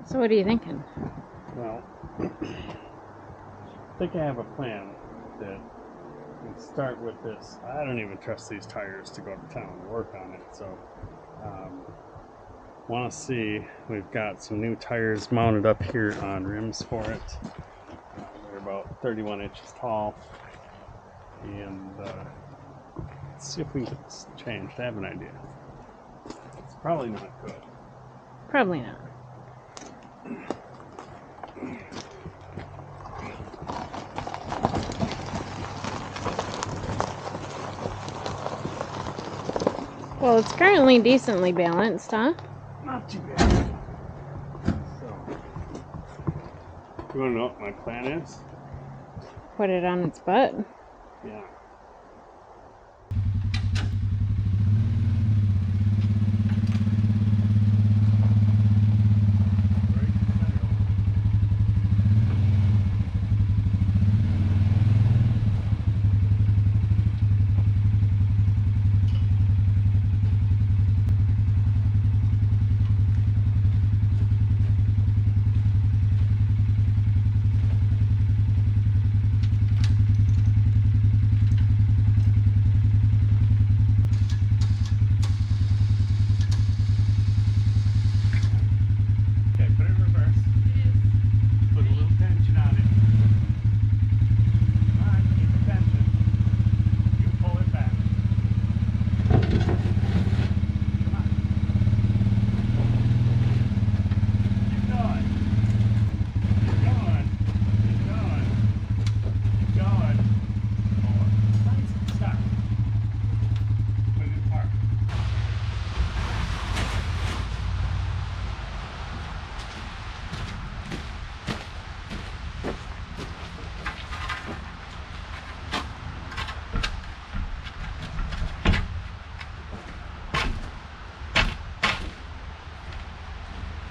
So what are you thinking? Well, I think I have a plan that we start with this. I don't even trust these tires to go to town and work on it, so want to see. We've got some new tires mounted up here on rims for it. They're about 31 inches tall, and let's see if we can get this changed. I have an idea. It's probably not good. Probably not. Well, it's currently decently balanced, huh? Not too bad. So, you want to know what my plan is? Put it on its butt. Yeah.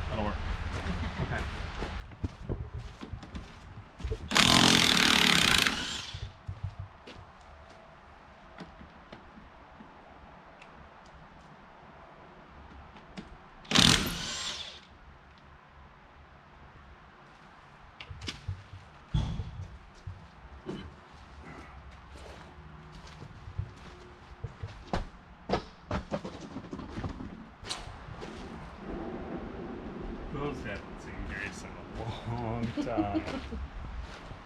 That'll work. Okay. Those haven't seen Grace in a long time.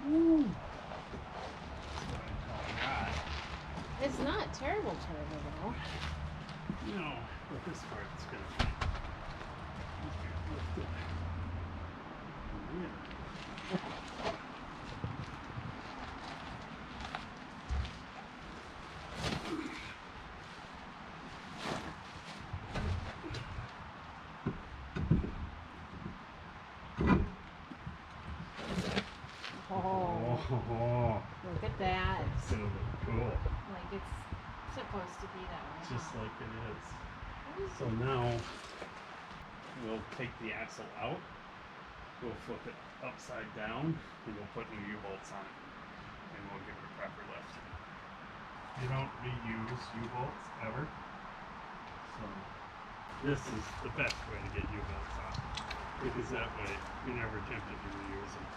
Woo. That's what I call God. It's not terrible though. No, but this part's gonna be. Oh, look at that. It's gonna look cool. Like it's supposed to be that way. Just like it is. So now we'll take the axle out, we'll flip it upside down, and we'll put new U-bolts on it. And we'll give it a proper lift. You don't reuse U-bolts ever. So this is the best way to get U-bolts on. Because that way you're never tempted to reuse them.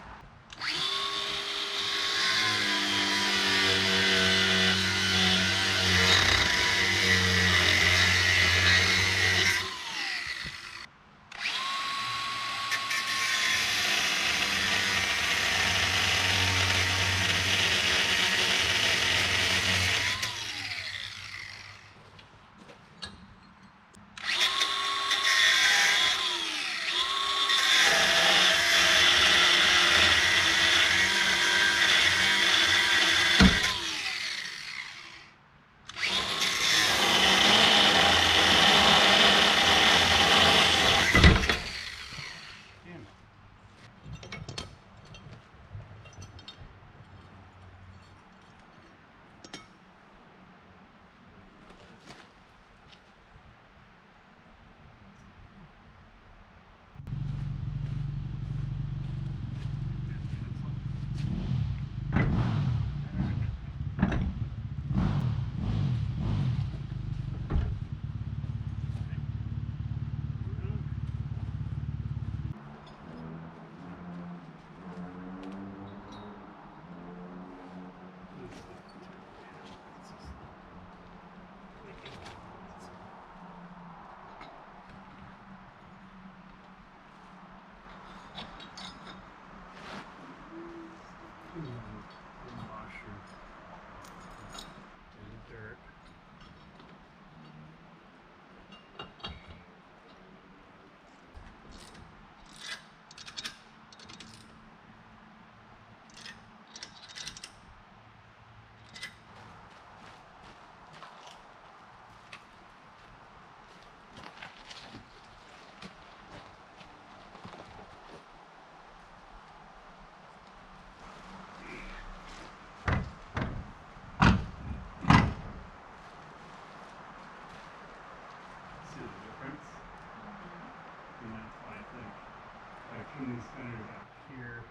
putting these spinners up here.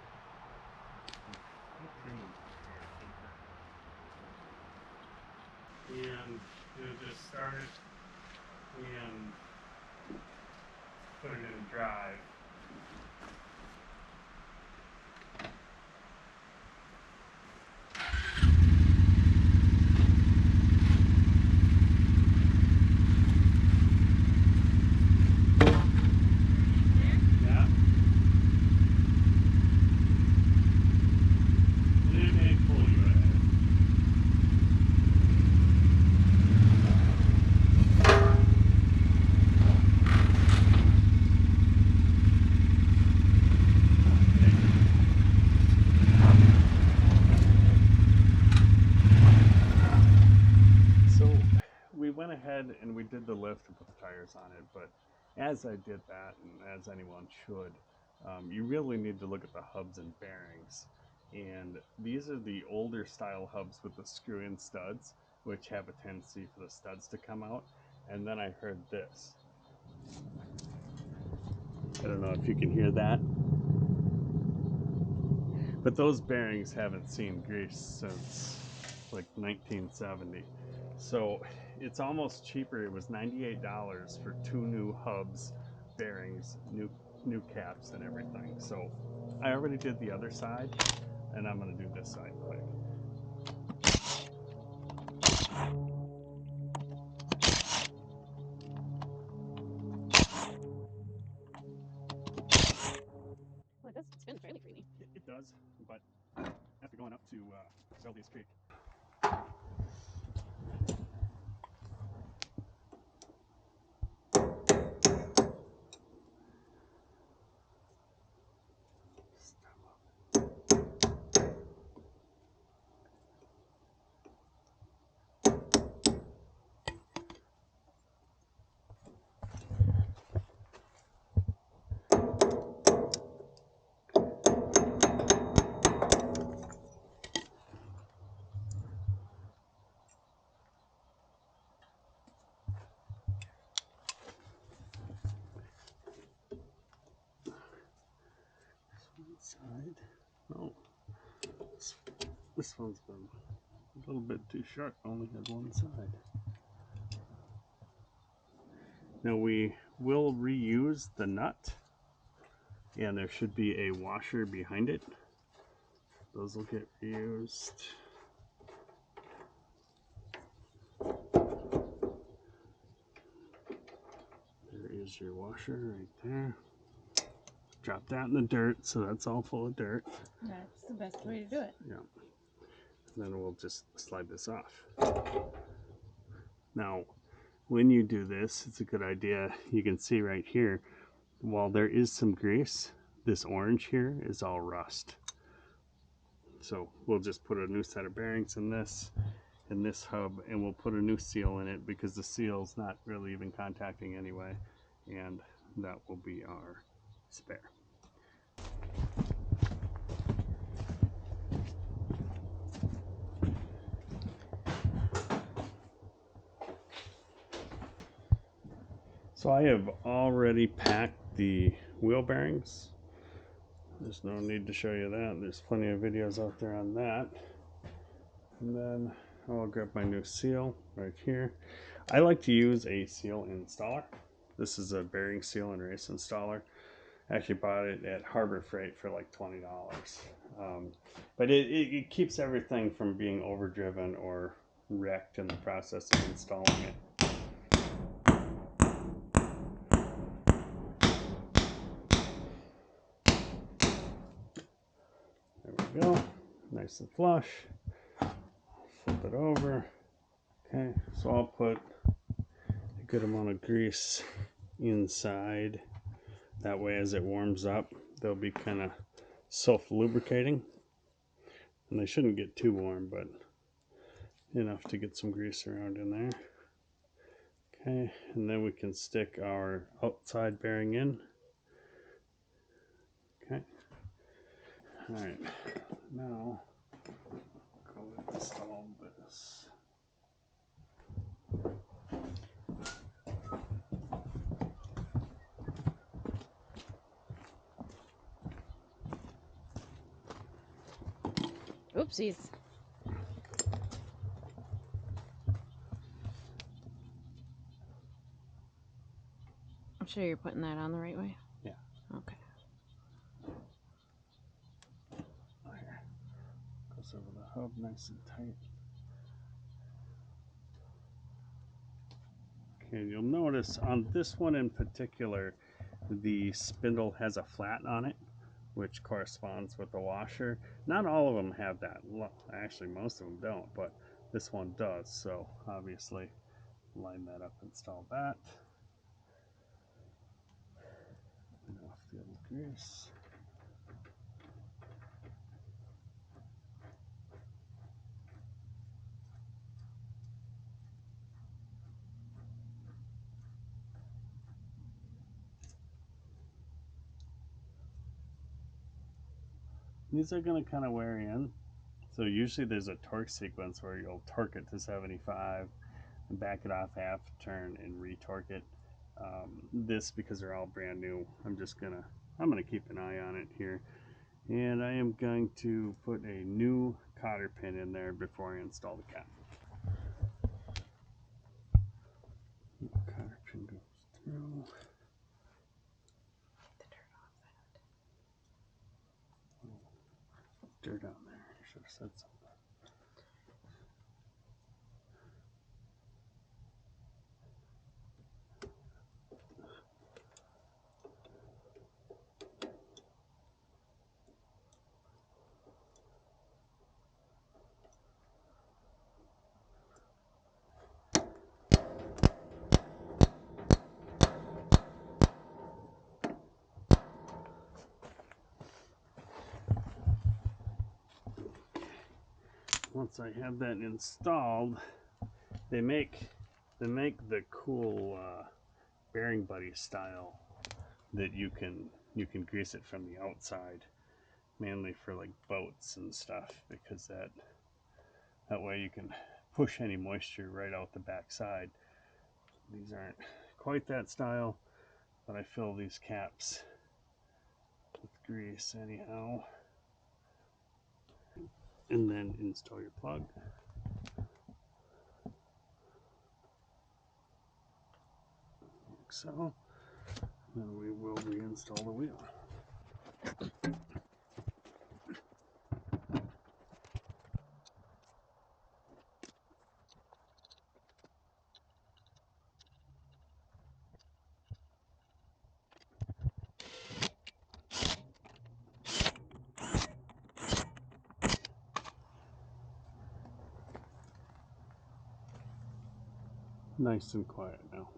And you'll just start it and put it in drive. Yeah. And it may pull you ahead. We went ahead and we did the lift to put the tires on it, but as I did that, and as anyone should, you really need to look at the hubs and bearings. And these are the older style hubs with the screw-in studs, which have a tendency for the studs to come out. And then I heard this. I don't know if you can hear that, but those bearings haven't seen grease since like 1970. So it's almost cheaper. It was $98 for 2 new hubs, bearings, new caps and everything. So I already did the other side, and I'm gonna do this side quick. Well, it does spin fairly freely. It does, but after going up to Selby's Creek, side. Oh, this one's been a little bit too sharp. Only had one side. Now we will reuse the nut, and there should be a washer behind it. Those will get reused. There is your washer right there. Drop that in the dirt, so that's all full of dirt. That's the best way to do it. Yeah. And then we'll just slide this off. Now, when you do this, it's a good idea. You can see right here, while there is some grease, this orange here is all rust. So we'll just put a new set of bearings in this hub, and we'll put a new seal in it because the seal's not really even contacting anyway, and that will be our spare. So I have already packed the wheel bearings. There's no need to show you that. There's plenty of videos out there on that. And then I'll grab my new seal right here. I like to use a seal installer. This is a bearing seal and race installer. I actually bought it at Harbor Freight for like $20. But it keeps everything from being overdriven or wrecked in the process of installing it. There we go, nice and flush. Flip it over. Okay, so I'll put a good amount of grease inside. That way as it warms up, they'll be kind of self-lubricating. And they shouldn't get too warm, but enough to get some grease around in there. Okay, and then we can stick our outside bearing in. Okay. All right, now go install this. Oopsies. I'm sure you're putting that on the right way. Yeah. Okay. There. Goes over the hub nice and tight. Okay, you'll notice on this one in particular, the spindle has a flat on it, which corresponds with the washer. Not all of them have that. Actually, most of them don't, but this one does. So obviously, line that up, install that. Clean off the other grease. These are going to kind of wear in. So usually there's a torque sequence where you'll torque it to 75 and back it off half turn and retorque it. This, because they're all brand new, I'm gonna keep an eye on it here, and I am going to put a new cotter pin in there before I install the cap. Cotter pin goes through. Dirt on there. I should have said something. Once I have that installed, they make the cool bearing buddy style that you can grease it from the outside, mainly for like boats and stuff, because that way you can push any moisture right out the back side. These aren't quite that style, but I fill these caps with grease anyhow, and then install your plug. Like so. Then we will reinstall the wheel. Nice and quiet now.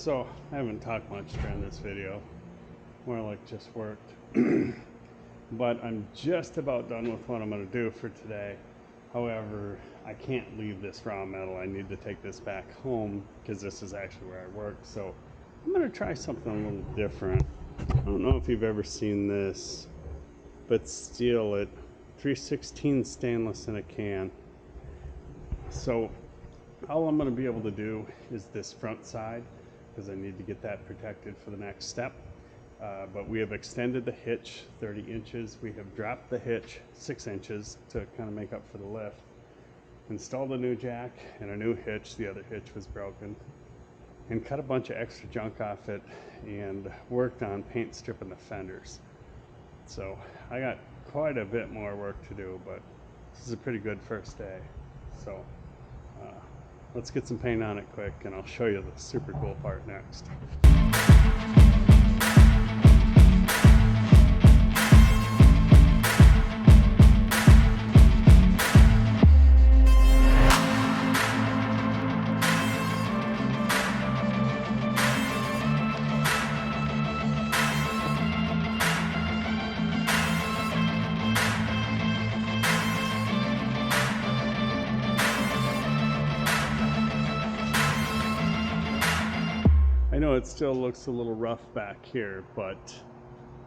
So I haven't talked much during this video, more like just worked. But I'm just about done with what I'm going to do for today. However, I can't leave this raw metal. I need to take this back home because this is actually where I work. So I'm going to try something a little different. I don't know if you've ever seen this, but steel it 316 stainless in a can. So all I'm going to be able to do is this front side because I need to get that protected for the next step. But we have extended the hitch 30 inches. We have dropped the hitch 6 inches to kind of make up for the lift. Installed a new jack and a new hitch. The other hitch was broken. And cut a bunch of extra junk off it and worked on paint stripping the fenders. So I got quite a bit more work to do, but this is a pretty good first day. So let's get some paint on it quick and I'll show you the super cool part next. I know it still looks a little rough back here, but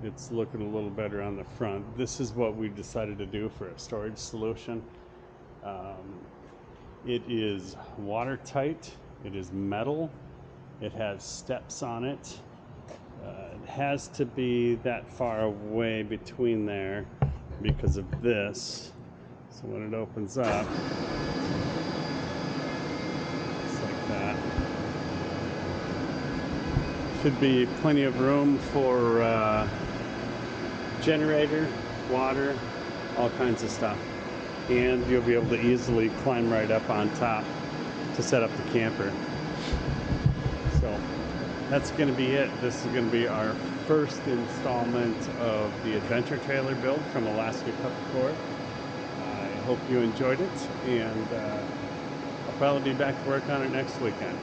it's looking a little better on the front. This is what we decided to do for a storage solution. It is watertight, it is metal, it has steps on it. It has to be that far away between there because of this. So when it opens up, it's like that. Should be plenty of room for generator, water, all kinds of stuff. And you'll be able to easily climb right up on top to set up the camper. So that's going to be it. This is going to be our first installment of the adventure trailer build from Alaska Cut the Cord. I hope you enjoyed it, and I'll probably be back to work on it next weekend.